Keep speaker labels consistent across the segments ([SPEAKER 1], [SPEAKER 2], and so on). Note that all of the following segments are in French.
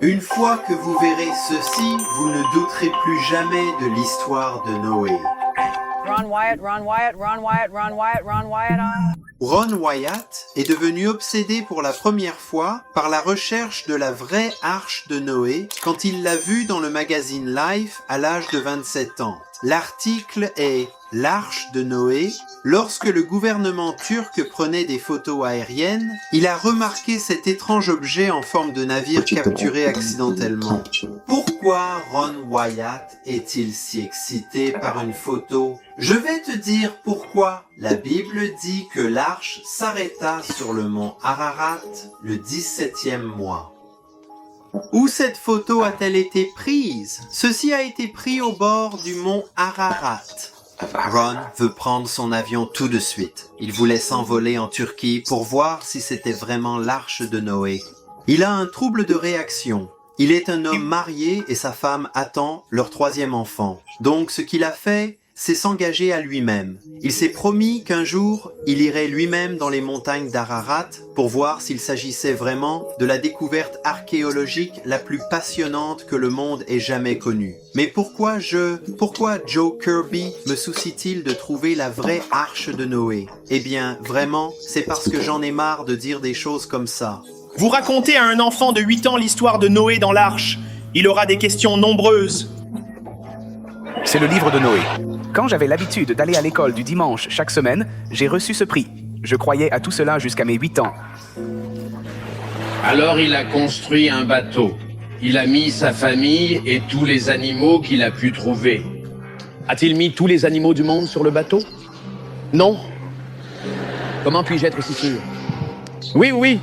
[SPEAKER 1] Une fois que vous verrez ceci, vous ne douterez plus jamais de l'histoire de Noé.
[SPEAKER 2] Ron Wyatt, Ron Wyatt, Ron Wyatt, Ron Wyatt, Ron Wyatt.
[SPEAKER 1] Ron Wyatt est devenu obsédé pour la première fois par la recherche de la vraie arche de Noé quand il l'a vue dans le magazine Life à l'âge de 27 ans. L'article est « L'arche de Noé ». Lorsque le gouvernement turc prenait des photos aériennes, il a remarqué cet étrange objet en forme de navire capturé accidentellement. Pourquoi Ron Wyatt est-il si excité par une photo? Je vais te dire pourquoi. La Bible dit que l'arche s'arrêta sur le mont Ararat le 17e mois. Où cette photo a-t-elle été prise? Ceci a été pris au bord du mont Ararat. Ron veut prendre son avion tout de suite. Il voulait s'envoler en Turquie pour voir si c'était vraiment l'arche de Noé. Il a un trouble de réaction. Il est un homme marié et sa femme attend leur 3e enfant. Donc ce qu'il a fait, c'est s'engager à lui-même. Il s'est promis qu'un jour, il irait lui-même dans les montagnes d'Ararat pour voir s'il s'agissait vraiment de la découverte archéologique la plus passionnante que le monde ait jamais connue. Mais pourquoi Joe Kirby me soucie-t-il de trouver la vraie arche de Noé? Eh bien, vraiment, c'est parce que j'en ai marre de dire des choses comme ça.
[SPEAKER 3] Vous racontez à un enfant de 8 ans l'histoire de Noé dans l'arche. Il aura des questions nombreuses.
[SPEAKER 4] C'est le livre de Noé. Quand j'avais l'habitude d'aller à l'école du dimanche chaque semaine, j'ai reçu ce prix. Je croyais à tout cela jusqu'à mes 8 ans.
[SPEAKER 5] Alors il a construit un bateau. Il a mis sa famille et tous les animaux qu'il a pu trouver.
[SPEAKER 6] A-t-il mis tous les animaux du monde sur le bateau? Non. Comment puis-je être si sûr? Oui.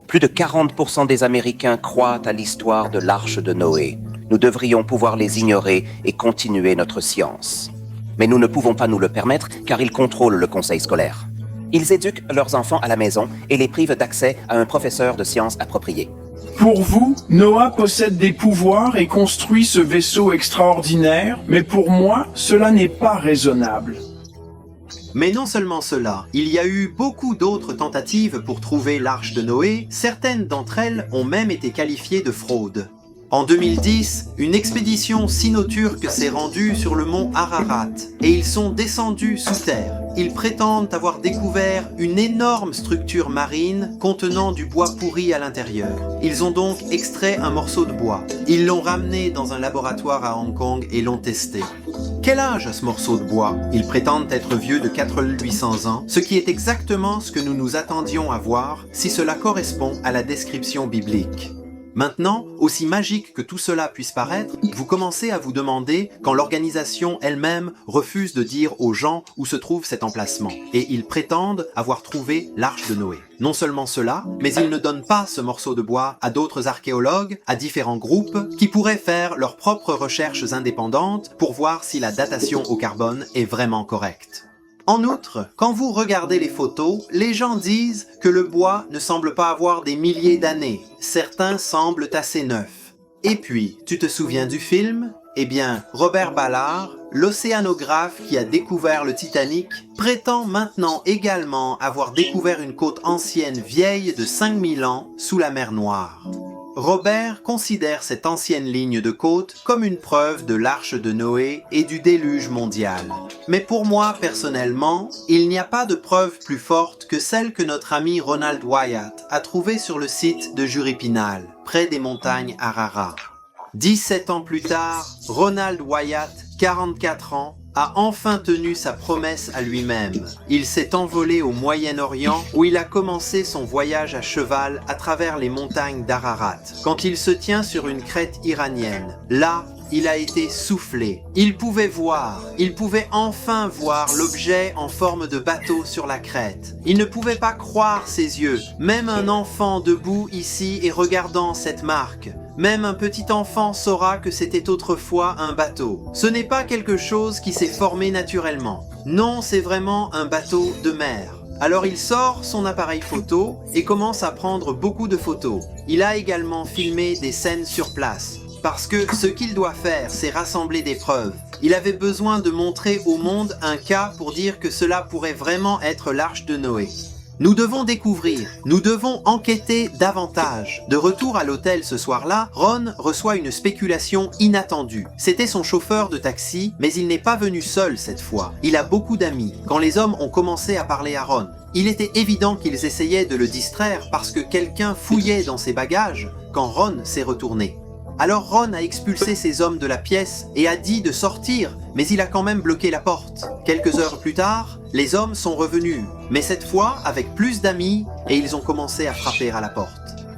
[SPEAKER 7] Plus de 40% des Américains croient à l'histoire de l'arche de Noé. Nous devrions pouvoir les ignorer et continuer notre science. Mais nous ne pouvons pas nous le permettre car ils contrôlent le conseil scolaire. Ils éduquent leurs enfants à la maison et les privent d'accès à un professeur de sciences approprié.
[SPEAKER 8] Pour vous, Noah possède des pouvoirs et construit ce vaisseau extraordinaire, mais pour moi, cela n'est pas raisonnable.
[SPEAKER 1] Mais non seulement cela, il y a eu beaucoup d'autres tentatives pour trouver l'arche de Noé, certaines d'entre elles ont même été qualifiées de fraude. En 2010, une expédition sino-turque s'est rendue sur le mont Ararat et ils sont descendus sous terre. Ils prétendent avoir découvert une énorme structure marine contenant du bois pourri à l'intérieur. Ils ont donc extrait un morceau de bois. Ils l'ont ramené dans un laboratoire à Hong Kong et l'ont testé. Quel âge a ce morceau de bois? Ils prétendent être vieux de 4800 ans, ce qui est exactement ce que nous nous attendions à voir si cela correspond à la description biblique. Maintenant, aussi magique que tout cela puisse paraître, vous commencez à vous demander quand l'organisation elle-même refuse de dire aux gens où se trouve cet emplacement. Et ils prétendent avoir trouvé l'arche de Noé. Non seulement cela, mais ils ne donnent pas ce morceau de bois à d'autres archéologues, à différents groupes, qui pourraient faire leurs propres recherches indépendantes pour voir si la datation au carbone est vraiment correcte. En outre, quand vous regardez les photos, les gens disent que le bois ne semble pas avoir des milliers d'années. Certains semblent assez neufs. Et puis, tu te souviens du film? Eh bien, Robert Ballard, l'océanographe qui a découvert le Titanic, prétend maintenant également avoir découvert une côte ancienne vieille de 5000 ans sous la mer Noire. Robert considère cette ancienne ligne de côte comme une preuve de l'arche de Noé et du déluge mondial. Mais pour moi, personnellement, il n'y a pas de preuve plus forte que celle que notre ami Ronald Wyatt a trouvée sur le site de Juripinal, près des montagnes Ararat. 17 ans plus tard, Ronald Wyatt, 44 ans, a enfin tenu sa promesse à lui-même. Il s'est envolé au Moyen-Orient où il a commencé son voyage à cheval à travers les montagnes d'Ararat. Quand il se tient sur une crête iranienne, là, il a été soufflé. Il pouvait enfin voir l'objet en forme de bateau sur la crête. Il ne pouvait pas croire ses yeux, même un enfant debout ici et regardant cette marque. Même un petit enfant saura que c'était autrefois un bateau. Ce n'est pas quelque chose qui s'est formé naturellement. Non, c'est vraiment un bateau de mer. Alors il sort son appareil photo et commence à prendre beaucoup de photos. Il a également filmé des scènes sur place. Parce que ce qu'il doit faire, c'est rassembler des preuves. Il avait besoin de montrer au monde un cas pour dire que cela pourrait vraiment être l'arche de Noé. Nous devons découvrir, nous devons enquêter davantage. De retour à l'hôtel ce soir-là, Ron reçoit une spéculation inattendue. C'était son chauffeur de taxi, mais il n'est pas venu seul cette fois. Il a beaucoup d'amis. Quand les hommes ont commencé à parler à Ron, il était évident qu'ils essayaient de le distraire parce que quelqu'un fouillait dans ses bagages quand Ron s'est retourné. Alors Ron a expulsé ces hommes de la pièce et a dit de sortir, mais il a quand même bloqué la porte. Quelques heures plus tard, les hommes sont revenus, mais cette fois avec plus d'amis, et ils ont commencé à frapper à la porte.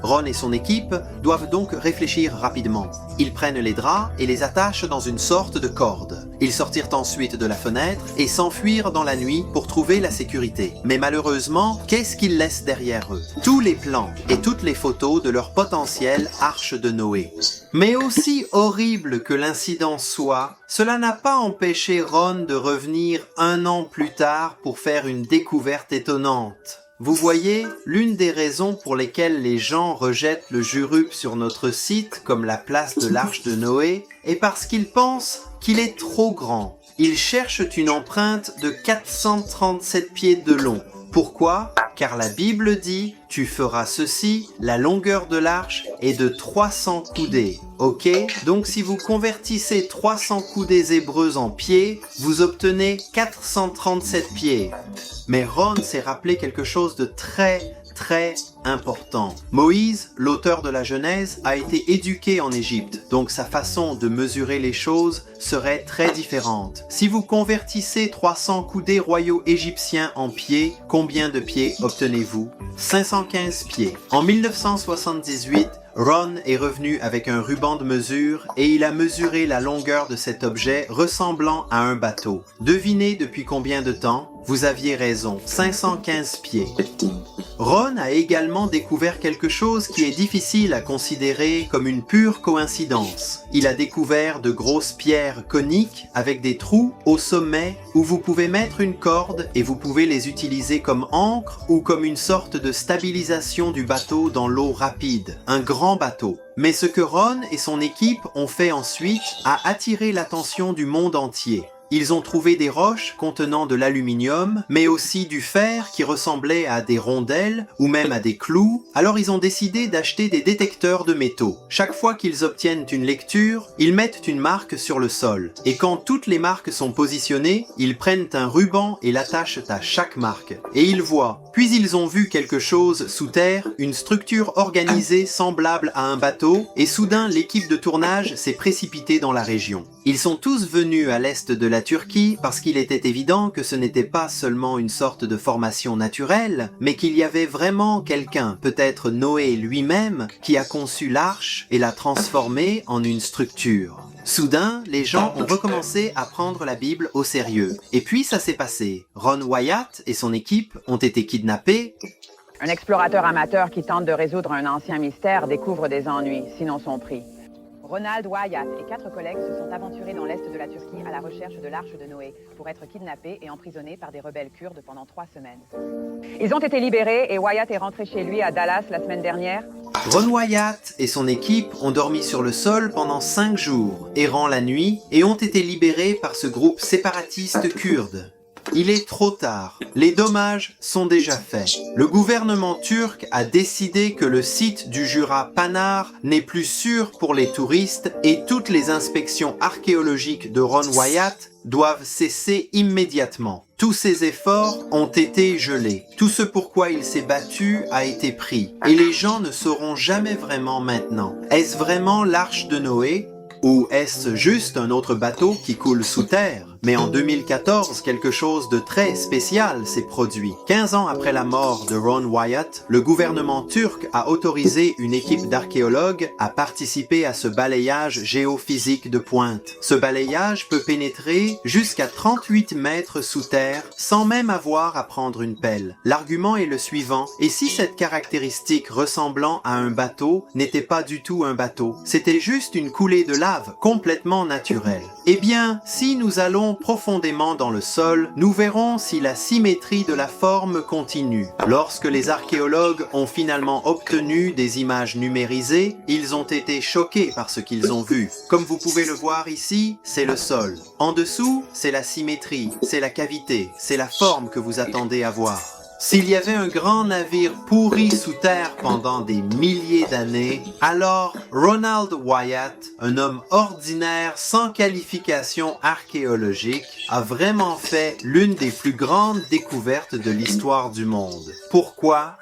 [SPEAKER 1] Ron et son équipe doivent donc réfléchir rapidement. Ils prennent les draps et les attachent dans une sorte de corde. Ils sortirent ensuite de la fenêtre et s'enfuirent dans la nuit pour trouver la sécurité. Mais malheureusement, qu'est-ce qu'ils laissent derrière eux? Tous les plans et toutes les photos de leur potentielle arche de Noé. Mais aussi horrible que l'incident soit, cela n'a pas empêché Ron de revenir 1 an plus tard pour faire une découverte étonnante. Vous voyez, l'une des raisons pour lesquelles les gens rejettent le Jurup sur notre site comme la place de l'arche de Noé est parce qu'ils pensent qu'il est trop grand. Ils cherchent une empreinte de 437 pieds de long. Pourquoi? Car la Bible dit « Tu feras ceci, la longueur de l'arche est de 300 coudées. » Ok? Donc si vous convertissez 300 coudées hébreues en pieds, vous obtenez 437 pieds. Mais Ron s'est rappelé quelque chose de très important. Moïse, l'auteur de la Genèse, a été éduqué en Égypte, donc sa façon de mesurer les choses serait très différente. Si vous convertissez 300 coudées royaux égyptiens en pieds, combien de pieds obtenez-vous? 515 pieds. En 1978, Ron est revenu avec un ruban de mesure et il a mesuré la longueur de cet objet ressemblant à un bateau. Devinez depuis combien de temps? Vous aviez raison, 515 pieds. Ron a également découvert quelque chose qui est difficile à considérer comme une pure coïncidence. Il a découvert de grosses pierres coniques avec des trous au sommet où vous pouvez mettre une corde et vous pouvez les utiliser comme ancre ou comme une sorte de stabilisation du bateau dans l'eau rapide. Un grand bateau. Mais ce que Ron et son équipe ont fait ensuite a attiré l'attention du monde entier. Ils ont trouvé des roches contenant de l'aluminium, mais aussi du fer qui ressemblait à des rondelles ou même à des clous. Alors ils ont décidé d'acheter des détecteurs de métaux. Chaque fois qu'ils obtiennent une lecture, ils mettent une marque sur le sol. Et quand toutes les marques sont positionnées, ils prennent un ruban et l'attachent à chaque marque. Et ils voient. Puis ils ont vu quelque chose sous terre, une structure organisée semblable à un bateau, et soudain l'équipe de tournage s'est précipitée dans la région. Ils sont tous venus à l'est de la Turquie parce qu'il était évident que ce n'était pas seulement une sorte de formation naturelle, mais qu'il y avait vraiment quelqu'un, peut-être Noé lui-même, qui a conçu l'arche et l'a transformée en une structure. Soudain, les gens ont recommencé à prendre la Bible au sérieux. Et puis ça s'est passé. Ron Wyatt et son équipe ont été kidnappés.
[SPEAKER 2] Un explorateur amateur qui tente de résoudre un ancien mystère découvre des ennuis, sinon son prix. Ronald Wyatt et 4 collègues se sont aventurés dans l'est de la Turquie à la recherche de l'arche de Noé pour être kidnappés et emprisonnés par des rebelles kurdes pendant 3 semaines. Ils ont été libérés et Wyatt est rentré chez lui à Dallas la semaine dernière.
[SPEAKER 1] Ron Wyatt et son équipe ont dormi sur le sol pendant 5 jours, errant la nuit, et ont été libérés par ce groupe séparatiste kurde. Il est trop tard. Les dommages sont déjà faits. Le gouvernement turc a décidé que le site du Jura Pınar n'est plus sûr pour les touristes et toutes les inspections archéologiques de Ron Wyatt doivent cesser immédiatement. Tous ses efforts ont été gelés. Tout ce pourquoi il s'est battu a été pris. Et les gens ne sauront jamais vraiment maintenant. Est-ce vraiment l'arche de Noé? Ou est-ce juste un autre bateau qui coule sous terre? Mais en 2014, quelque chose de très spécial s'est produit. 15 ans après la mort de Ron Wyatt, le gouvernement turc a autorisé une équipe d'archéologues à participer à ce balayage géophysique de pointe. Ce balayage peut pénétrer jusqu'à 38 mètres sous terre sans même avoir à prendre une pelle. L'argument est le suivant. Et si cette caractéristique ressemblant à un bateau n'était pas du tout un bateau, c'était juste une coulée de lave complètement naturelle? Eh bien, si nous allons profondément dans le sol, nous verrons si la symétrie de la forme continue. Lorsque les archéologues ont finalement obtenu des images numérisées, ils ont été choqués par ce qu'ils ont vu. Comme vous pouvez le voir ici, c'est le sol. En dessous, c'est la symétrie, c'est la cavité, c'est la forme que vous attendez à voir. S'il y avait un grand navire pourri sous terre pendant des milliers d'années, alors Ronald Wyatt, un homme ordinaire sans qualification archéologique, a vraiment fait l'une des plus grandes découvertes de l'histoire du monde. Pourquoi?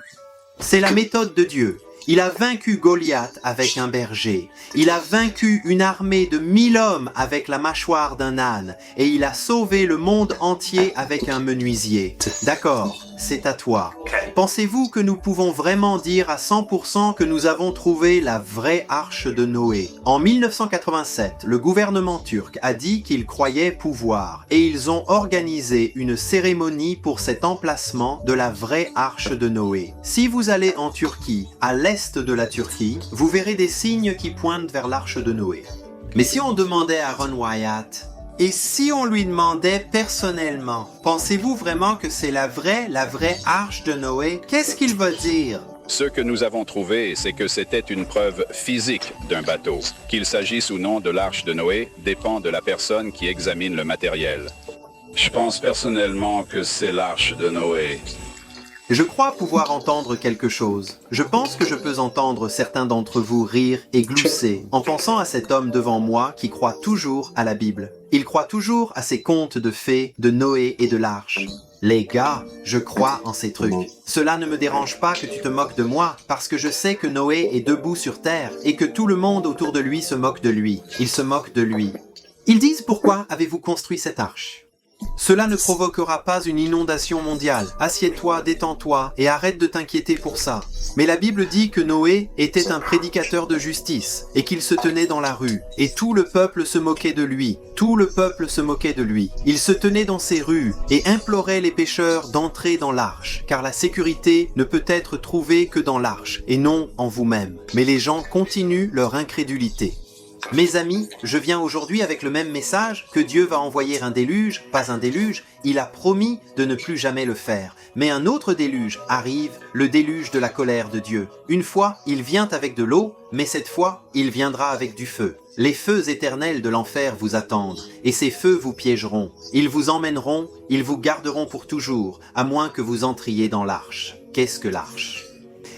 [SPEAKER 1] C'est la méthode de Dieu. Il a vaincu Goliath avec un berger. Il a vaincu une armée de 1000 hommes avec la mâchoire d'un âne. Et il a sauvé le monde entier avec un menuisier. D'accord, c'est à toi. Pensez-vous que nous pouvons vraiment dire à 100% que nous avons trouvé la vraie arche de Noé? En 1987, le gouvernement turc a dit qu'il croyait pouvoir. Et ils ont organisé une cérémonie pour cet emplacement de la vraie arche de Noé. Si vous allez en Turquie, à l'est de la Turquie, vous verrez des signes qui pointent vers l'arche de Noé. Mais si on demandait à Ron Wyatt, et si on lui demandait personnellement, pensez-vous vraiment que c'est la vraie arche de Noé? Qu'est-ce qu'il va dire?
[SPEAKER 9] Ce que nous avons trouvé, c'est que c'était une preuve physique d'un bateau. Qu'il s'agisse ou non de l'arche de Noé dépend de la personne qui examine le matériel. Je pense personnellement que c'est l'arche de Noé.
[SPEAKER 1] Je crois pouvoir entendre quelque chose. Je pense que je peux entendre certains d'entre vous rire et glousser en pensant à cet homme devant moi qui croit toujours à la Bible. Il croit toujours à ces contes de fées, de Noé et de l'arche. Les gars, je crois en ces trucs. Cela ne me dérange pas que tu te moques de moi, parce que je sais que Noé est debout sur terre et que tout le monde autour de lui se moque de lui. Ils se moquent de lui. Ils disent: pourquoi avez-vous construit cette arche? Cela ne provoquera pas une inondation mondiale. Assieds-toi, détends-toi et arrête de t'inquiéter pour ça. Mais la Bible dit que Noé était un prédicateur de justice et qu'il se tenait dans la rue. Et tout le peuple se moquait de lui. Tout le peuple se moquait de lui. Il se tenait dans ses rues et implorait les pécheurs d'entrer dans l'arche, car la sécurité ne peut être trouvée que dans l'arche et non en vous-même. Mais les gens continuent leur incrédulité. Mes amis, je viens aujourd'hui avec le même message que Dieu va envoyer un déluge, pas un déluge, il a promis de ne plus jamais le faire. Mais un autre déluge arrive, le déluge de la colère de Dieu. Une fois, il vient avec de l'eau, mais cette fois, il viendra avec du feu. Les feux éternels de l'enfer vous attendent, et ces feux vous piégeront. Ils vous emmèneront, ils vous garderont pour toujours, à moins que vous entriez dans l'arche. Qu'est-ce que l'arche ?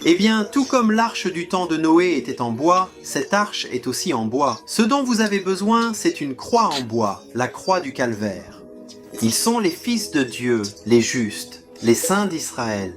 [SPEAKER 1] Eh bien, tout comme l'arche du temps de Noé était en bois, cette arche est aussi en bois. Ce dont vous avez besoin, c'est une croix en bois, la croix du calvaire. Ils sont les fils de Dieu, les justes, les saints d'Israël.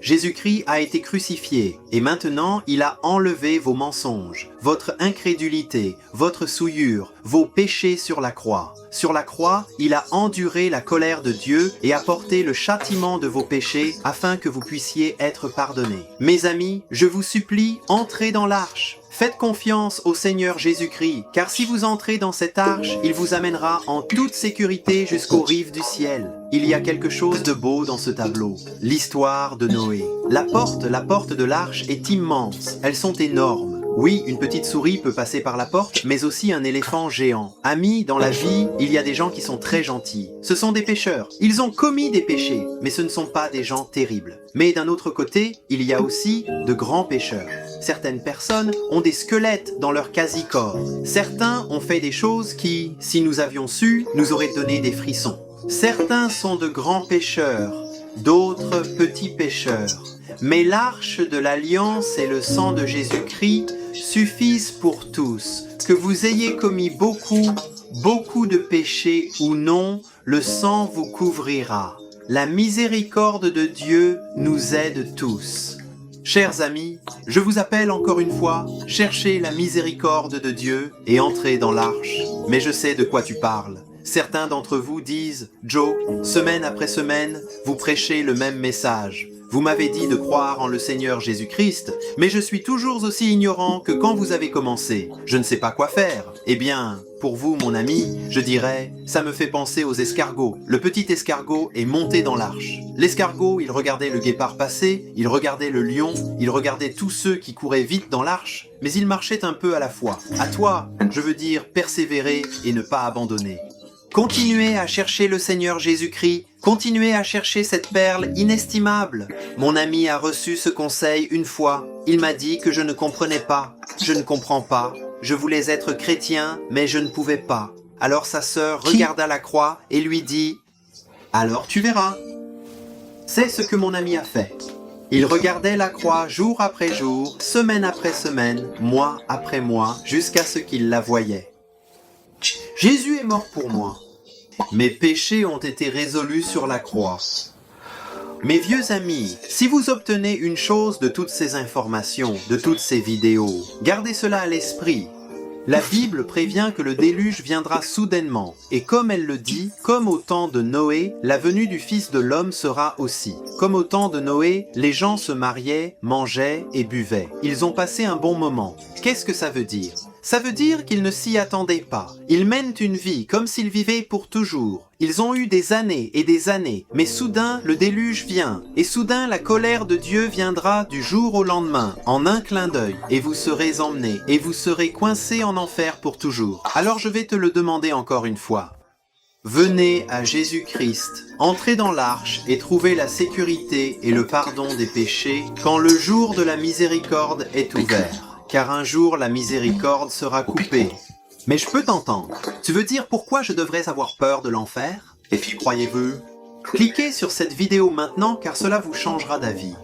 [SPEAKER 1] Jésus-Christ a été crucifié, et maintenant il a enlevé vos mensonges, votre incrédulité, votre souillure, vos péchés sur la croix. Sur la croix, il a enduré la colère de Dieu et a porté le châtiment de vos péchés afin que vous puissiez être pardonnés. Mes amis, je vous supplie, entrez dans l'arche. Faites confiance au Seigneur Jésus-Christ, car si vous entrez dans cette arche, il vous amènera en toute sécurité jusqu'aux rives du ciel. Il y a quelque chose de beau dans ce tableau, l'histoire de Noé. La porte de l'arche est immense, elles sont énormes. Oui, une petite souris peut passer par la porte, mais aussi un éléphant géant. Amis, dans la vie, il y a des gens qui sont très gentils. Ce sont des pécheurs. Ils ont commis des péchés, mais ce ne sont pas des gens terribles. Mais d'un autre côté, il y a aussi de grands pécheurs. Certaines personnes ont des squelettes dans leur quasi-corps. Certains ont fait des choses qui, si nous avions su, nous auraient donné des frissons. Certains sont de grands pécheurs, d'autres petits pécheurs. Mais l'arche de l'alliance et le sang de Jésus-Christ suffisent pour tous. Que vous ayez commis beaucoup de péchés ou non, le sang vous couvrira. La miséricorde de Dieu nous aide tous. Chers amis, je vous appelle encore une fois, cherchez la miséricorde de Dieu et entrez dans l'arche. Mais je sais de quoi tu parles. Certains d'entre vous disent « Joe, semaine après semaine, vous prêchez le même message. Vous m'avez dit de croire en le Seigneur Jésus-Christ, mais je suis toujours aussi ignorant que quand vous avez commencé. Je ne sais pas quoi faire. Eh bien, pour vous, mon ami, je dirais, ça me fait penser aux escargots. Le petit escargot est monté dans l'arche. L'escargot, il regardait le guépard passer, il regardait le lion, il regardait tous ceux qui couraient vite dans l'arche, mais il marchait un peu à la fois. À toi, je veux dire persévérer et ne pas abandonner. Continuez à chercher le Seigneur Jésus-Christ, continuez à chercher cette perle inestimable. Mon ami a reçu ce conseil une fois. Il m'a dit que je ne comprenais pas, je ne comprends pas. Je voulais être chrétien, mais je ne pouvais pas. Alors sa sœur regarda la croix et lui dit « Alors tu verras ». C'est ce que mon ami a fait. Il regardait la croix jour après jour, semaine après semaine, mois après mois, jusqu'à ce qu'il la voyait. Jésus est mort pour moi. Mes péchés ont été résolus sur la croix. Mes vieux amis, si vous obtenez une chose de toutes ces informations, de toutes ces vidéos, gardez cela à l'esprit. La Bible prévient que le déluge viendra soudainement, et comme elle le dit, comme au temps de Noé, la venue du Fils de l'homme sera aussi. Comme au temps de Noé, les gens se mariaient, mangeaient et buvaient. Ils ont passé un bon moment. Qu'est-ce que ça veut dire ? Ça veut dire qu'ils ne s'y attendaient pas. Ils mènent une vie comme s'ils vivaient pour toujours. Ils ont eu des années et des années, mais soudain le déluge vient, et soudain la colère de Dieu viendra du jour au lendemain, en un clin d'œil, et vous serez emmenés, et vous serez coincés en enfer pour toujours. Alors je vais te le demander encore une fois. Venez à Jésus-Christ, entrez dans l'arche et trouvez la sécurité et le pardon des péchés quand le jour de la miséricorde est ouvert. Car un jour la miséricorde sera coupée. Mais je peux t'entendre. Tu veux dire pourquoi je devrais avoir peur de l'enfer? Et puis croyez-vous? Cliquez sur cette vidéo maintenant car cela vous changera d'avis.